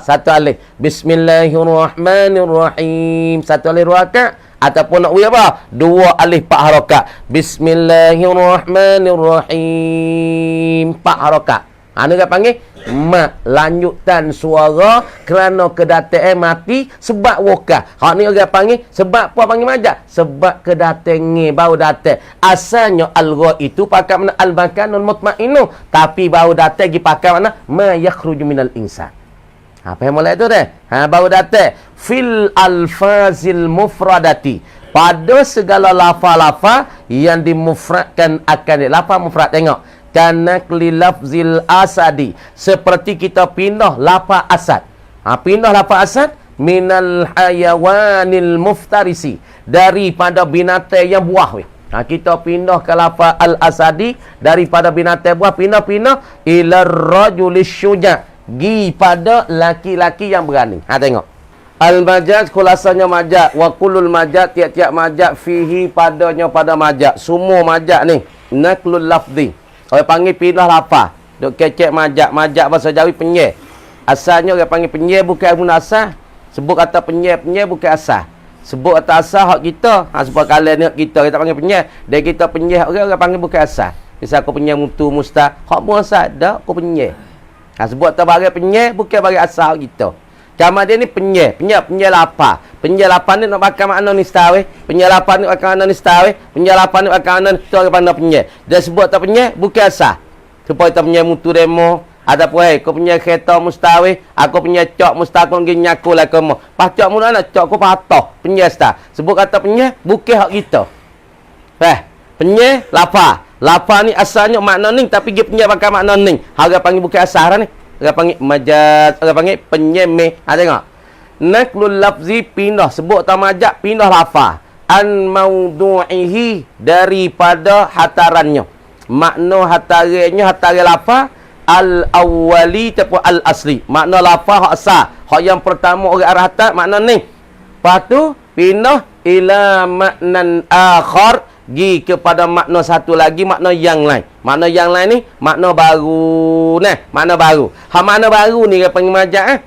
Satu alif. Bismillahirrahmanirrahim. Satu alif rakaat. Ataupun nak apa? 2 alif 4 harakat. Bismillahirrahmanirrahim. 4 harakat. Ni dia panggil mak, lanjutan suara kerana kedatangan mati sebab wakah. Ni orang panggil sebab apa panggil majaz? Sebab kedatangan baru datang. Asalnya al-gha itu pakai makna al-makanul mutmainnu, tapi baru datang gi pakai makna ma yakhruju minal insan. Apa yang mulai tu deh? Baru datang fil alfazil mufradati, pada segala lafaz-lafaz yang dimufradkan akan lafaz mufrad. Tengok, kanakli lafzil asadi, seperti kita pindah lafaz asad. Pindah lafaz asad minal hayawanil muftarisi, daripada binatang yang buah weh. Kita pindah ke lafaz al-asadi, daripada binatang buah, pindah ila rajulis syuja', gi pada laki-laki yang berani. Tengok. Al-majaz, kulasanya majaz. Wa kullul majaz, tiap-tiap majaz fihi, padanya pada majaz. Semua majaz ni naklul lafzi. Orang panggil pindah lafaz. Duk kecek majaz. Majaz bahasa Jawi penyeh. Asalnya orang panggil penyeh bukan guna asal. Sebut kata penyeh bukan asal. Sebut kata asal hak kita. Sebab kalian ni kita panggil penyeh. Dan kita penyeh orang panggil bukan asal. Misal aku penyeh mutu mustah. Hak pun asal. Dak aku penyeh. Sebab tak bagi penyeh bukan bagi asal kita. Kamar dia ni penyeh lapar. Penyeh lapar ni nak pakai makna ni setawih. Penyeh lapar ni pakai makna ni setawih. Penyeh lapar ni pakai makna tu orang pandang penyeh. Dia sebut tak penyeh bukan asal. Supaya tak penyeh mutu demo. Ada pun aku penyeh kereta mustawih. Aku penyeh cok mustah aku pergi nyaku lah kamu. Pas cok mula nak cok aku patah. Penyeh setah. Sebut kata penyeh bukan hak kita. Penyeh lapar. Lafaz ni asalnya makna ning tapi dia punya pakai makna ning. Hang panggil bukan asal ni. Hang panggil majaz, hang panggil penyemeh. Ha tengok. Naklul lafzi pindah sebut tamajak pindah lafaz an maudu'ihi daripada hatarannya. Makna hatarannya hataran lafaz al awwali ataupun al asli. Makna lafaz hak asal. Hak yang pertama orang arah hatat makna ni. Lepas tu pindah ila maknan akhar gi kepada makna satu lagi makna yang lain. Makna yang lain ni makna baru. Nah, makna baru. Makna baru ni dia panggil majaz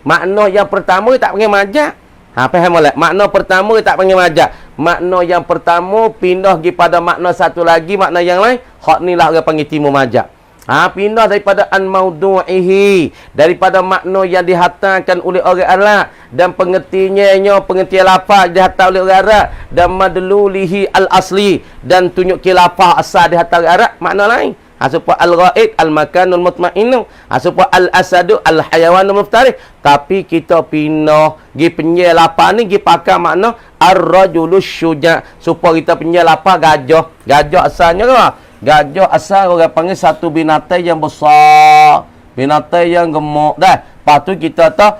Makna yang pertama tak panggil majaz. Faham tak? Makna pertama tak panggil majaz. Makna yang pertama pindah gi pada makna satu lagi makna yang lain. Hak ni lah orang panggil timur majaz. Pindah daripada an maudu'ihi, daripada makna yang dihantarkan oleh orang Arab dan pengertiannya, pengertian lafaz dihantar oleh orang Arab dan madlulihi al asli dan tunjuk lafaz asal dihantar oleh Arab makna lain. Supaya al-ghaid al-makanul mutmainnu, supaya al-asadu al-hayawanul muftarih. Tapi kita pindah gi penyel lafaz ni gi pakai makna ar-rajulus syuja, supaya kita penyel lafaz gajah. Gajah asalnya apa? Gajah asal orang panggil satu binatang yang besar, binatang yang gemuk dah. Lepas tu kita tahu,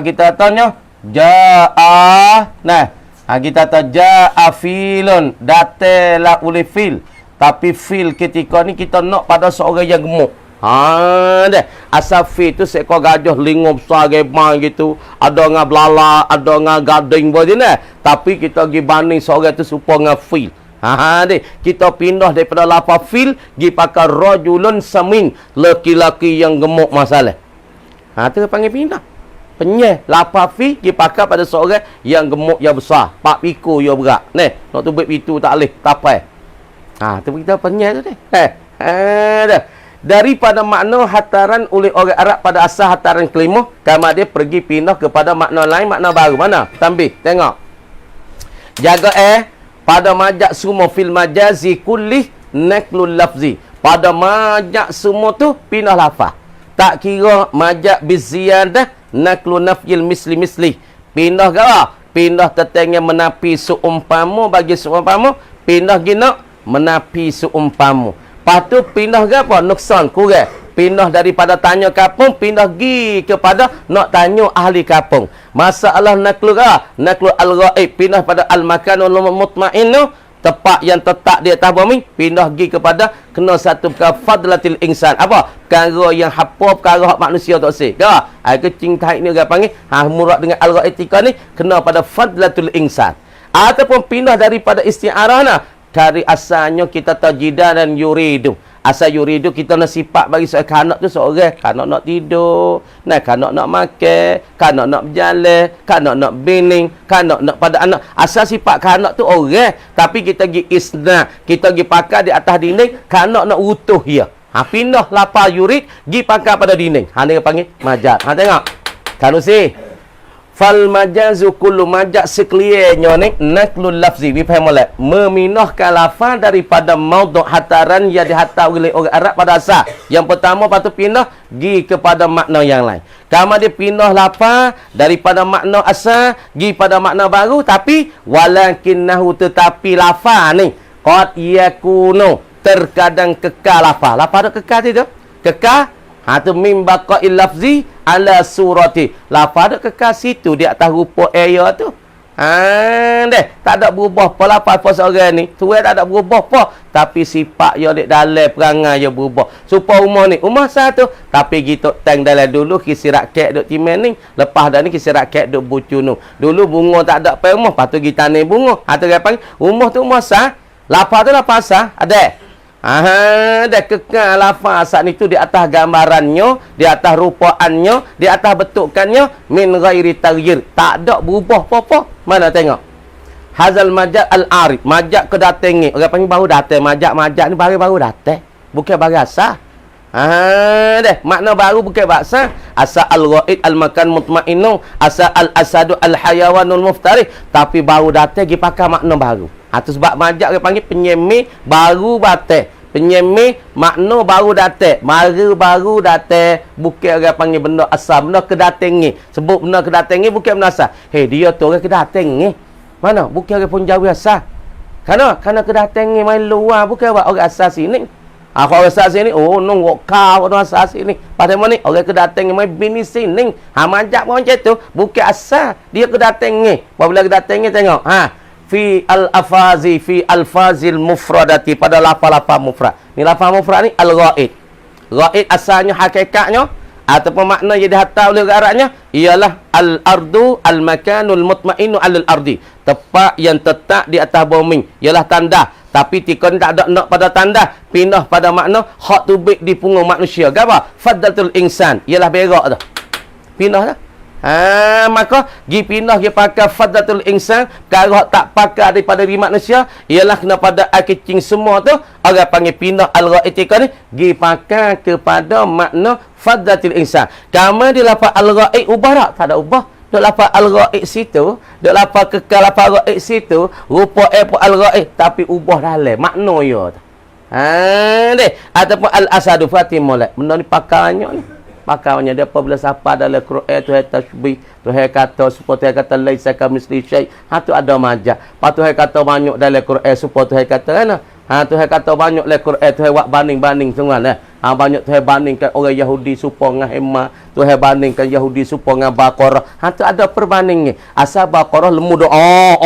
kita tanya jaa. Nah, kita tahu jaa filun, datanglah oleh fil. Tapi fil ketika ni kita nak pada seorang yang gemuk. Dah. Asal fil tu seekor gajah lingup besar gebang gitu. Ada ngah belala, ada ngah gading boleh nah. Tapi kita pergi banding seorang tu supaya ngah fil. Kita pindah daripada lafaz fil gi pakai rajulun samin, laki-laki yang gemuk masalah. Tu panggil pindah. Penyeh lafaz fil gi pakai pada seorang yang gemuk yang besar, 4 piku yang berat. Nak tubik pitu tak leh, tapai. Tu kita penyeh tu deh. Daripada makna hataran oleh orang Arab pada asal hataran kelima, kemudian dia pergi pindah kepada makna lain, makna baru. Mana? Tambih, tengok. Jaga pada majaz semua fil majazi kullih naklul lafzi. Pada majaz semua tu pindah lafaz. Tak kira majaz biziyadah naklu nafyil misli. Pindah ke apa? Pindah tetangnya menapi seumpama bagi seumpama. Pindah gina menapi seumpama. Lepas tu pindah ke apa? Nuksan, kurang. Pindah daripada tanya kapung, pindah gi kepada nak tanya ahli kapung. Masalah naklu al-ghaib, pindah pada al-makanul mutmainnu, tempat yang tetap di atas bumi, pindah gi kepada kena satu perkara fadlatil insan. Apa? Perkara yang hapa, perkara hak manusia tak sih. Dah. Kecing taik ni orang panggil, murad dengan al-ghaib ni kena pada fadlatul insan. Ataupun pindah daripada isti'arah nah. Dari asalnya kita tajidan dan yuridu. Asal yuridu kita nak sifat bagi seorang kanak tu seorang. Kanak nak tidur. Kanak nak makan. Kanak nak berjalan. Kanak nak bening. Kanak nak pada anak. Asal sifat kanak tu orang. Tapi kita pergi isna. Kita pergi pakai di atas dinding. Kanak nak utuh dia. Pindah lapar yurid. Pergi pakai pada dinding. Dia panggil majaz. Tengok. Kanusi. Fal majazu kullu majaz sekaliannya ni naklul lafzi. We faham tak? Meminahkan lafaz daripada maudhu' hataran yang dihantar oleh orang Arab pada asal. Yang pertama patut pindah gi kepada makna yang lain. Kamu dia pindah lafaz daripada makna asal gi pada makna baru, tapi walakinnahu, tetapi lafaz ni qad yakunu, terkadang kekal lafaz. Lafaz ada kekal tidak? Kekal. Tu mim baqa'il lafzi ala surati. Lafaz ada kekal situ di atas rupa aya tu. Tak ada berubah apa lafaz apa seorang ni. Tuan tak ada berubah apa, tapi sifat dia di dalam perangai dia berubah. Supaya rumah ni rumah satu, tapi gitu tang dalam dulu kisi rakyat duk timen ni, lepas dah ni kisi rakyat duk bucunu. Dulu bunga tak ada pai rumah, patut kita ni bunga. Tu dia panggil rumah tu rumah sah. Lafaz tu lafaz sah ada. Dah kekal lafaz asal itu di atas gambarannya, di atas rupaannya, di atas bentukannya, min ghairi taghyir. Tak ada berubah apa-apa. Mana tengok. Hazal majaz al-arif. Majaz kedatangi. Orang panggil baru datang. Majaz ni baru datang. Bukan baru asal. Makna baru bukan bahasa. Asal al-ghaid al-makan mutmainnu, asal al-asadu al-hayawanul muftarih. Tapi baru datang dia pakai makna baru. Tu sebab majaz orang panggil penyemih baru datang. Penyemih makna baru datang. Baru datang. Bukan orang panggil benda asal. Benda kedatangi. Sebut benda kedatangi bukan benda asal. Dia tu orang kedatangi. Mana? Bukan orang pun jauh asal. Karena kedatangan main luar bukan buat orang asal sini. Orang asal sini, oh nong kau orang asal sini. Pada mana orang kedatangan main bini sini. Majak pun macam tu, bukan asal. Dia kedatangan. Apabila kedatangan tengok, fi al-afazi fi al-fazil mufradati, pada lafaz-lafaz mufrad. Ni lafaz mufrad ni al-ghaid. Ghaid asalnya hakikatnya ataupun makna yang dihantar oleh Arabnya ialah al-ardu al-makanul mutmainnu al-ardi, tempat yang tetap di atas bumi, ialah tanda. Tapi tikon tak ada nak pada tanda, pindah pada makna hak tubik di punggung manusia. Apa? Fadlatul insan, ialah berak tu. Pindah dah. Maka gi pindah gi pakai fadlatul insan, kalau tak pakai daripada di manusia ialah kena pada akicing semua tu, orang panggil pindah al-ghaid ni gi pakai kepada makna fadlatul insan. Kamu di lafaz al-ghaid ubah tak ada ubah. Dok lafaz al-ghaid situ, dok lafaz kekal lafaz ghaid situ, rupa al-ghaid tapi ubah dalam makna ya tu. Deh ataupun al-asadu fatimah. Benda ni pakaiannya ni. Makanya dia apabila siapa dalam Quran Tuhan tasbih, Tuhan kata supaya Tuhan kata laisa kamitsli syai'. Tu ada majaz. Tuhan kata banyak dalam Quran supaya Tuhan kata kan. Tuhan kata banyak dalam Quran Tuhan buat banding-banding semua lah. Banyak Tuhan bandingkan orang Yahudi supaya dengan Hema, Tuhan bandingkan Yahudi supaya dengan Baqarah. Tu ada perbandingnya. Asal Baqarah lemu doa.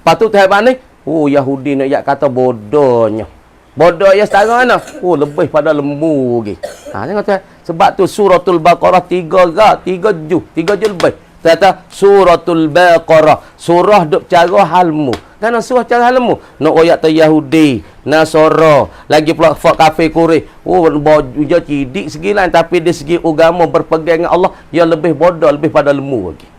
Patu Tuhan banding, Yahudi nak kata bodohnya. Bodoh ya setara mana? Lebih pada lembu lagi. Tengok tu. Sebab tu suratul Baqarah 3 juz lebih. Kata suratul Baqarah, surah duk cara halmu. Kan surah cara halmu. Nak royak tu Yahudi, Nasara, lagi pula kafir Quraisy. Baju cidik segi lain tapi dari segi agama berpegang dengan Allah, dia lebih bodoh, lebih pada lembu lagi.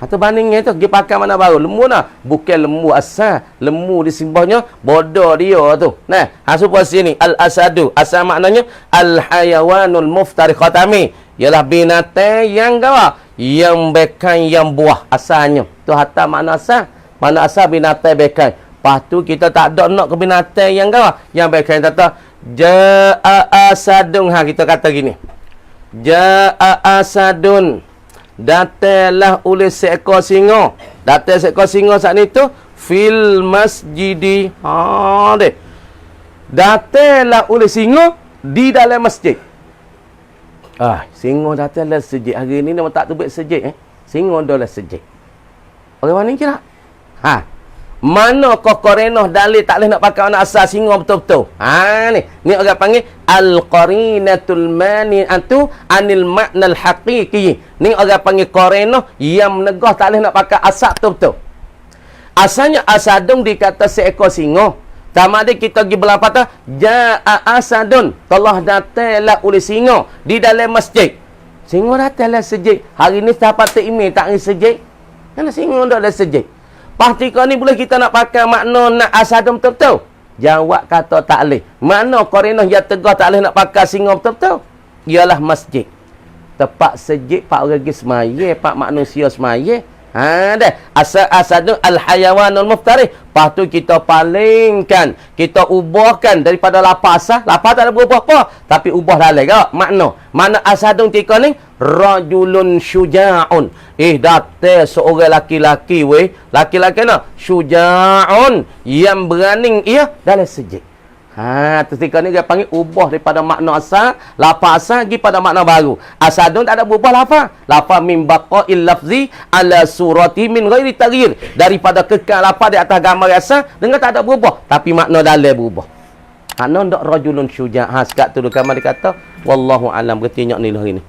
Atau bandingnya tu, dia pakai mana baru? Lembu nah. Bukan lembu asal. Lembu disimbahnya, bodoh dia tu. Nah, supaya sini. Al-asadu. Asal maknanya, al-hayawanul muftari khatami. Ialah binatang yang gawa. Yang bekan, yang buah. Asalnya. Tu hatta makna asal. Mana asal binatang bekan. Lepas tu, kita tak ada nak ke binatang yang gawa. Yang bekan kata, ja'a asadun. Kita kata gini. Ja'a asadun. Datanglah oleh seekor singa. Datang seekor singa saat ni tu fil masjidi. Deh. Datanglah oleh singa di dalam masjid. Singa datanglah masjid. Hari ni nama tak tubik masjid Singa dalam masjid. Orang mana kira? Mana kokorenah dalil tak boleh nak pakai anak asal singa betul-betul. Ni orang panggil al-qarinatul mani'atu anil ma'nal haqiqi. Ni orang panggil qarinah yang menegah tak boleh nak pakai asal betul-betul. Asalnya asadun dikata seekor singa. Tamadi kita pergi berlapatan ja'a asadun, telah datanglah oleh singa di dalam masjid. Singa datanglah masjid. Hari ni dapat email tak ni masjid. Kan singa dah dalam masjid. Partika ni boleh kita nak pakai makna nak asadun betul-betul? Jawab kata tak boleh. Mana qarinah yang tegah tak boleh nak pakai singa betul-betul? Ialah masjid. Tempat masjid pak orang pergi semaya, pak manusia semaya. Dah. Asadun al-hayawanul muftari. Lepas tu kita palingkan, kita ubahkan daripada lapar asal. Lapar tak ada berubah apa, tapi ubah dalam ke makna. Mana asadun tika ni rajulun syuja'un. Datang seorang laki-laki laki-laki nak syuja'un, yang berani ia dalam masjid. Ketika ni dia panggil ubah daripada makna asal, lafaz asal pergi pada makna baru. Asadun tak ada berubah lafaz. Lafaz min baqa'il lafzi ala surati min ghairi taghyir. Daripada kekal lafaz di atas gambar asal dengan tak ada berubah, tapi makna dalam berubah. Makna ndak rajulun syuja'. Sekat tu kamar dia kata wallahu alam, berarti nyok ni lah ini.